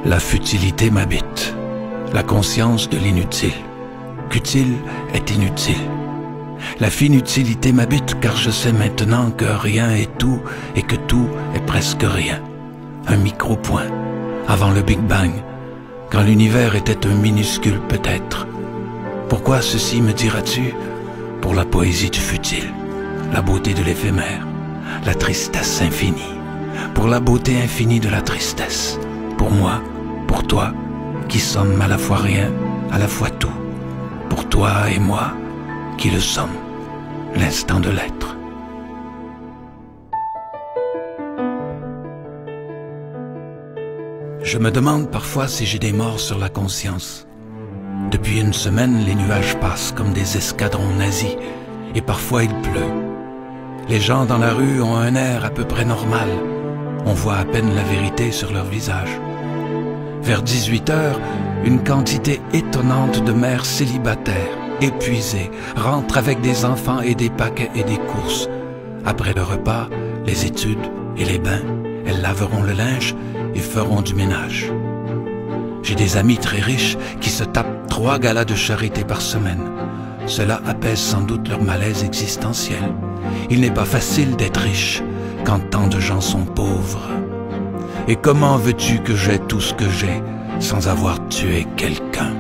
La futilité m'habite, la conscience de l'inutile, qu'utile est inutile. La finutilité m'habite car je sais maintenant que rien est tout et que tout est presque rien. Un micro-point, avant le Big Bang, quand l'univers était un minuscule peut-être. Pourquoi ceci me diras-tu? Pour la poésie du futile, la beauté de l'éphémère, la tristesse infinie, pour la beauté infinie de la tristesse, pour moi, pour toi, qui sommes à la fois rien, à la fois tout, pour toi et moi, qui le sommes, l'instant de l'être. Je me demande parfois si j'ai des morts sur la conscience. Depuis une semaine, les nuages passent comme des escadrons nazis, et parfois il pleut. Les gens dans la rue ont un air à peu près normal. On voit à peine la vérité sur leur visage. Vers 18 heures, une quantité étonnante de mères célibataires, épuisées, rentrent avec des enfants et des paquets et des courses. Après le repas, les études et les bains, elles laveront le linge et feront du ménage. J'ai des amis très riches qui se tapent 3 galas de charité par semaine. Cela apaise sans doute leur malaise existentiel. Il n'est pas facile d'être riche quand tant de gens sont pauvres. Et comment veux-tu que j'aie tout ce que j'ai sans avoir tué quelqu'un?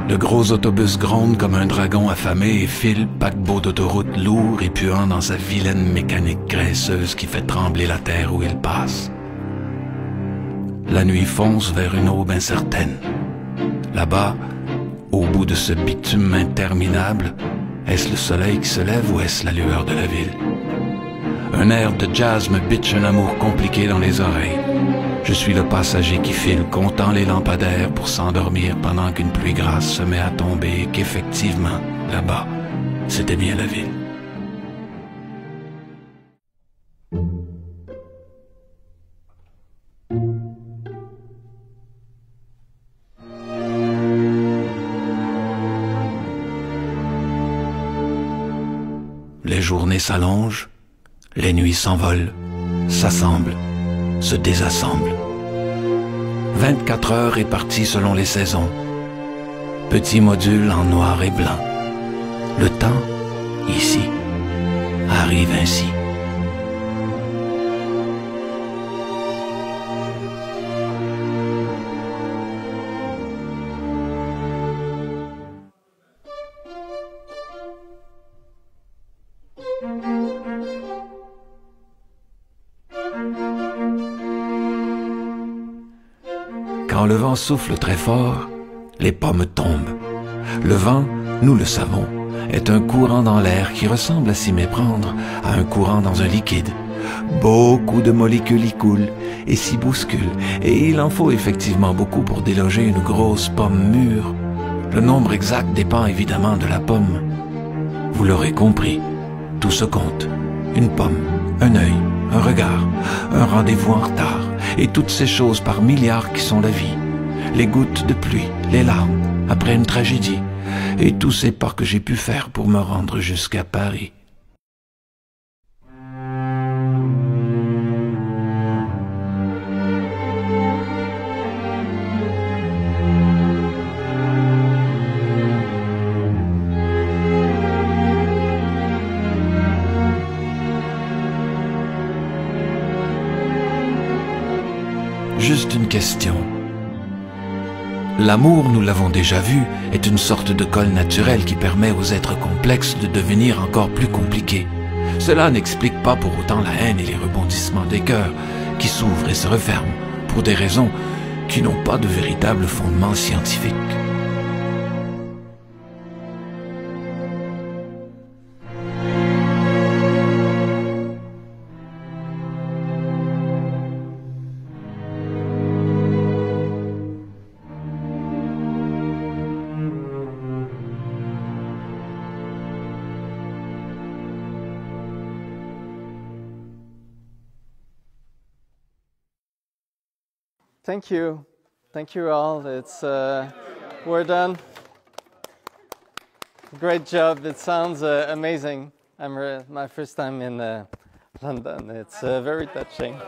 Le gros autobus gronde comme un dragon affamé et file, paquebot d'autoroute lourd et puant dans sa vilaine mécanique graisseuse qui fait trembler la terre où il passe. La nuit fonce vers une aube incertaine. Là-bas, au bout de ce bitume interminable, est-ce le soleil qui se lève ou est-ce la lueur de la ville? Un air de jazz me bitche un amour compliqué dans les oreilles. Je suis le passager qui file, comptant les lampadaires pour s'endormir pendant qu'une pluie grasse se met à tomber et qu'effectivement, là-bas, c'était bien la ville. Les journées s'allongent, les nuits s'envolent, s'assemblent, se désassemblent. 24 heures réparties selon les saisons. Petit module en noir et blanc. Le temps, ici, arrive ainsi. Quand le vent souffle très fort, les pommes tombent. Le vent, nous le savons, est un courant dans l'air qui ressemble à s'y méprendre à un courant dans un liquide. Beaucoup de molécules y coulent et s'y bousculent, et il en faut effectivement beaucoup pour déloger une grosse pomme mûre. Le nombre exact dépend évidemment de la pomme. Vous l'aurez compris, tout se compte. Une pomme, un œil, un regard, un rendez-vous en retard, et toutes ces choses par milliards qui sont la vie. Les gouttes de pluie, les larmes, après une tragédie, et tous ces pas que j'ai pu faire pour me rendre jusqu'à Paris. Juste une question. L'amour, nous l'avons déjà vu, est une sorte de colle naturelle qui permet aux êtres complexes de devenir encore plus compliqués. Cela n'explique pas pour autant la haine et les rebondissements des cœurs qui s'ouvrent et se referment pour des raisons qui n'ont pas de véritable fondement scientifique. Thank you. Thank you all. It's, we're done. Great job. It sounds amazing. My first time in London. It's very touching.